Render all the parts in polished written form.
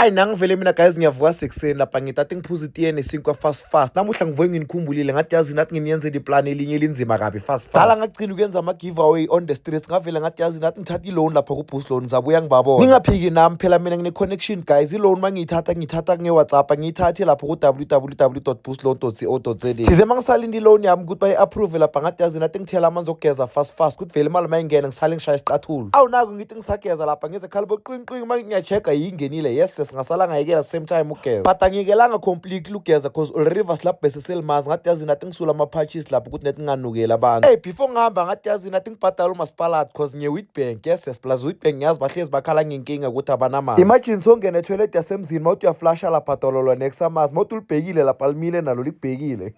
Ayi nangivele mina guys ngiyavuka sekuseni lapha ngithatha ngiphuza itiye nesinkwa fast. Namuhla ngivuke nginikhumbulile ngathi yazi nathi ngimyenzela iplan elinye elinzima kabi fast. Dala ngagcina ukwenza ama-giveaway on the streets ngavele ngathi yazi nathi ngithatha i-loan lapha ku-Boost Loan ngizabuya ngibabona. Ningaphiki nami phela mina ngine-connection guys. I-loan ngiyithatha nge-WhatsApp ngiyithathe lapho ku-www.boostloan.co.za. Size mangisalinde i-loan yami ukuthi bayi-approve lapha ngathi yazi nathi ngithela amanzi okugeza fast kuthi vele imali mayingena ngisale ngishaya isiqathulu. Awu naku ngithi ngisageza lapha ngize khalibo qinqinqi uma ngiyachecka yingenile yes singasala ngayekela same time ugeza but angiyekelanga completely ugeza cause already vaslap bese selimazi ngathi yazi nathi ngisula ama-patches lapho ukuthi nethi nginganukeli abantu. Hey before ngihamba ngathi yazi nathi ngibhadala umasipalati cause ngiye-Witbank yes plus Witbank ngiyazi bahlezi bakhala ngenkinga ukuthi abanamali. Imagine songena etoilet yasemzini mawuthi uyaflasha lapha dololo next amazi mawuthi ulibhekile lapha limile nalo likubhekile.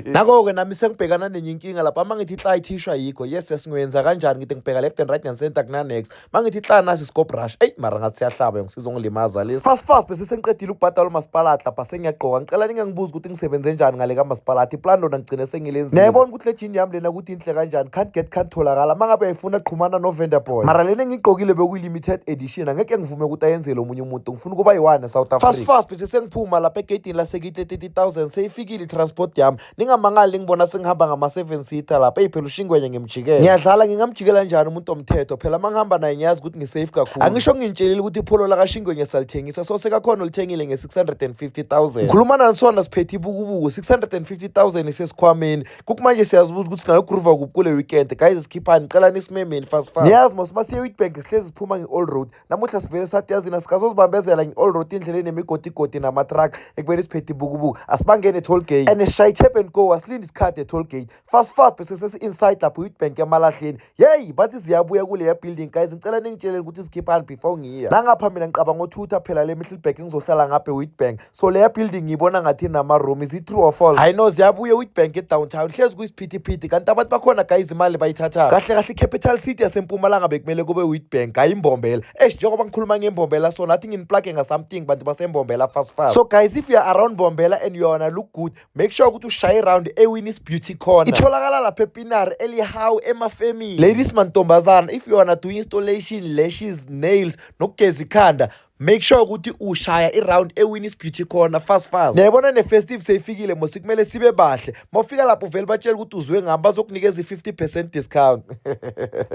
Nako-ke nami sengibhekana nenye inkinga lapha uma ngithi ihla ithishwa yikho yes singenza kanjani ngithi ngibheka left and right and center kunanext uma ngithi ihla nasi scope rush eyi mara ngathi siyahlaba ngisiza ngilimaza lesi fast bese sengiqedile ukubhadala umasipalati lapha sengiyagqoka ngicela ningangibuza ukuthi ngisebenze njani ngale kamasipalati iplan lona ngigcine sengilenzile. Niyayibona ukuthi le jini yami lena ukuthi inhle kanjani can't tholakala uma ngabe yayifuna qhumana no-vendor boy mara lena engiyigqokile bekuyi-limited edition angeke ngivume ukuthi ayenzele omunye umuntu ngifuna ukuba yi-one eSouth Africa. Fast bese sengiphuma lapha egedini lasekithi 30,000 seyifikile i-transport yami ningamangali ningibona sengihamba ngama-7 seater lapha eyi phela ushingwenye ngimjikela ngiyadlala ngingamjikela njani umuntu omthetho phela uma ngihamba naye ngiyazi ukuthi ngisafe kakhulu angisho ngintshela ukuthi ipholo lakashingwenye salithengisa so sekakhona ulithengile nge-650,000 ngikhuluma nanisona siphethe ibukubuku 650,000 isesikhwameni kukumanje siyazibuza ukuthi singayogruva kuphi kule weekend guys sikhiphani ngicela nisimemeni fast niyazi mos masiye Witbank sihlezi siphuma nge-all road namuhla sivele sathi yazina sikazozibambezela nge-all road indleleni emigodigodi nama-truck ekubeni siphethe ibukubuku asibangene e-toll gate and shy tap and go asilinde isikhathi e-toll gate fast bese sesi-inside lapho Witbank emalahleni yeyi bathi ziyabuya kuleya building guys ngicela ningitsheleni ukuthi sikhiphani before ngiya nangapha mina ngicabanga uthutha phela le Middelburg ngizohlala ngapha e-Witbank so leya building ngiyibona ngathi inama-room is it true or false I know ziyabuya e-Witbank e-downtown hlezi kuyisiphithiphithi kanti abantu bakhona guys imali bayithathayo kahle i-capital city yasempumalanga bekumele kube Witbank hayi imbombela njengoba ngikhuluma ngembombela so nathi nginiplage nga-something bantu basembombela fast so guys if you are around Bombela and you wanna look good make sure ukuthi ushaye around eWinnie's Beauty Corner itholakala lapha ePinari elihawu emafemini ladies mantombazana if you wanna do installation lashes nails nokugeza ikhanda make sure ukuthi ushaya i-round eWinnie's Beauty Corner fast niyayibona ne-festive seyifikile mosi kumele sibe bahle mawufika lapho vele batshela ukuthi uzwe ngami bazokunikeza i-50% discount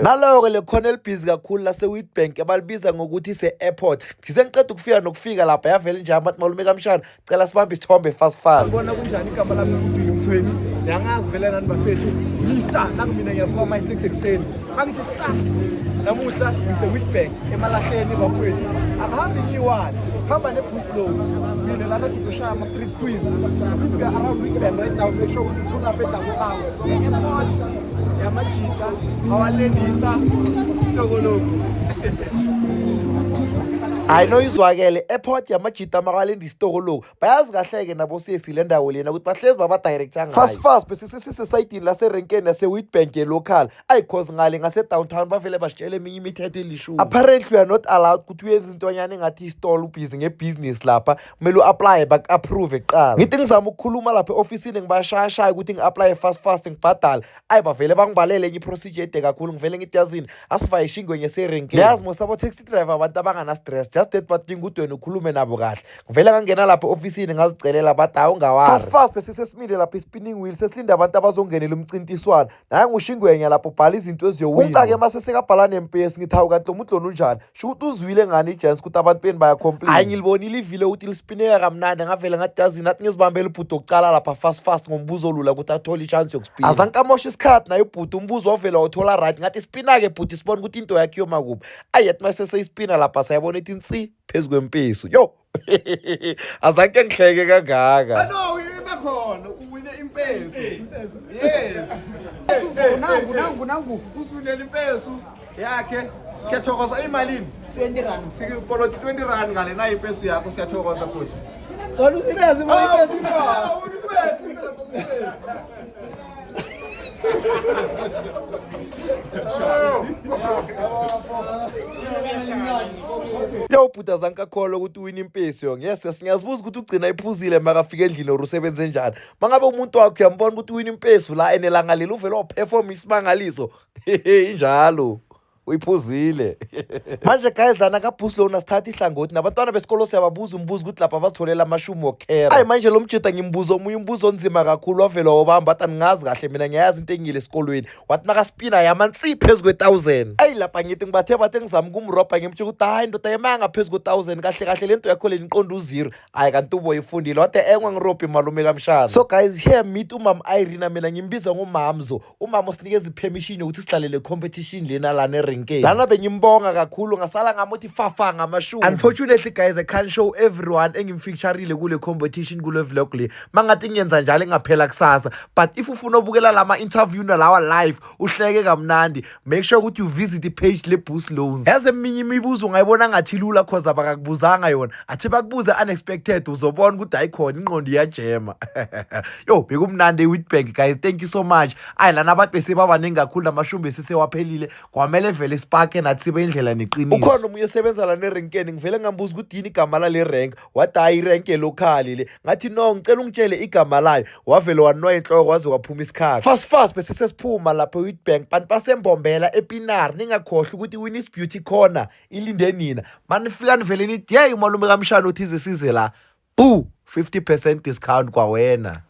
naloyo-ke le khona elibhizi kakhulu lase-Witbank abalibiza ngokuthi ise-airport ngize ngiqeda ukufika lapha yavele nje amathi malume kamshana cela sibambe isithombe fast ngibona kunjani igama lami lokuphika umthweni niyangazi vele nani bafethu Mr. nangimina ngiyavuka ama-6 ekuseni angithi namuhla ngise-Witbank emalahleni bafethu akahambi ngiyi-one hamba ne-Boost Loan sine lana sizoshaya ama-street quiz if you are around Witbank right now make sure ukuthi uphula apha edowntown e-sport yamajika awalendisa isitokoloku hayi noyizwakele airport yamajita makalenda isitokoloku bayazi kahleke nabo siyesile ndawo lena ukuthi bahlezi babadirecta ngayo fast bese sisesayidini laserenkeni yase-Witbank ye-local ayikhozi ngale ngase-downtown bavele basitshele eminye imithetho elishumi apparently you are not allowed ukuthi uyenze intonyana engathi istall ubhizi ngebhizinisi lapha kumele u-aplaye baku-approve kuqala ngithi ngizama ukukhuluma lapha e-ofisini ngibashayashaya ukuthi ngi-aplaye fast ngibhadala ayi bavele bangibalele enye iprocedure ede kakhulu ngivele ngithi yazini asivaye ishingwenye serenkeni yazi mosabo taxi driver abantu abangana-stress just that badinga ukuthi wena ukhulume nabo kahle ngivele ngangena lapha e-ofisini ngazicelela bathi hawu ngawari fast bese sesimile lapha i-spinning wheel sesilinde abantu abazongenela umcintiswano naye ngushingwenya lapho ubhala izinto eziyowina umcake mase sekabhala nempesi ngithi hawu kanti lo muntu lona unjani sho ukuthi uzwile ngani ijens ukuthi abantu beni bayacomplain hayi ngilibonile ivile ukuthi lispineka kamnandi ngavele ngathi yazini nathi ngizibambela ibhudo okucala lapha fast ngombuzo olula ukuthi athole ichance yokuspina azangikamosha isikhathi naye ubhudo umbuzo wavela wawuthola right ngathi spina-ke bhuti sibone ukuthi into yakho yoma kuphi ayethi mase seyispina lapha sayabona ithi nsi phezu kwempesu yo azange ngihleke kangaka no ibekhona uwine impesu yes nangu usiwinela impesu yakhe siyathokoza imalini 20 rand sikupoloti 20 rand ngale nayo impesu yakho siyathokoza futhi Don't you serious imali impesu yo bhuda zankakholwa ukuthi uwina impesi yonke yes singazibuza ukuthi ugcina iphuzile makafika endlini or usebenze njani mangabe umuntu wakho uyambona ukuthi uwina impesi la enelanga leli uvele waperform isimangaliso injalo uyiphuzile. Manje guys lana ka-boost loan asithatha ihlangothi nabantwana besikolo siyababuza umbuzo ukuthi lapha bazitholela amashumi wokukhera. Ayi manje lo mjida ngimbuza omunye umbuzo onzima kakhulu wavela wobamba athi angingazi kahle mina ngiyayazi into engile esikolweni wathi nakaspina yamansi phezu kwe-1000. Ayi lapha ngithi bathe ngizama ukumrobha ngimtsho ukuthi hayi ndoda yemanga phezu kwe-1000 kahle kahle lento yakho le niqonda u0. Hayi kanti uboyifundile wathi engwangirobhi malume kamshana. So guys here meet umama Irina mina ngimbiza ngomamzo. Umama osinikeza ipermission yokuthi sidlalele competition lena lana erenkeni. Lana bengimbonga kakhulu ngasala ngamothi fafa ngamashumi. Unfortunately guys I can't show everyone engimfeatureile kule competition kule vlog le. Mangathi ngiyenza njalo engaphela kusasa. But if ufuna ubukela lama interview nalawa live uhleke kamnandi make sure ukuthi you visit the page le Boost Loans. Yazi eminye imibuzo ungayibona ngathi lula cause abakakubuzanga yona. Athi bakubuza unexpected uzobona ukuthi ayikhona inqondo iyajema. Yo bekumnandi Witbank guys, thank you so much. Ayi lana abantu bese babaningi kakhulu amashumi sesewaphelile kwamele vele sparke nathi sibe indlela neqiniso. Ukhona umunye osebenza la nerenkeni ngivele ngambuza ukuthi yini igama la le rank wathi hayi rank locally le ngathi no ngicela ungitshele igama layo wavele wanwa inhloko waze waphuma isikhathi. Fast bese sesiphuma lapha Witbank bantu basembombela ePinar ningakhohle ukuthi Winnie's Beauty Corner ilinde nina. Manifika nivele nithi hey umalume kamshana uthize size la. Boo 50% discount kwawena.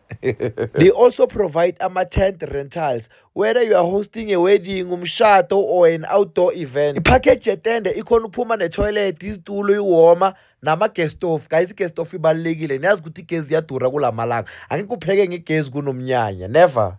They also provide tent rentals whether you are hosting a wedding, umshado or an outdoor event. Ipackage yetende ikhona ukuphuma netoilet, izitulo, iwoma nama-gas stove. Guys i-gas stove ibalulekile niyazi ukuthi igezi iyadura kulamalanga angeke upheke ngegezi kunomnyanya never.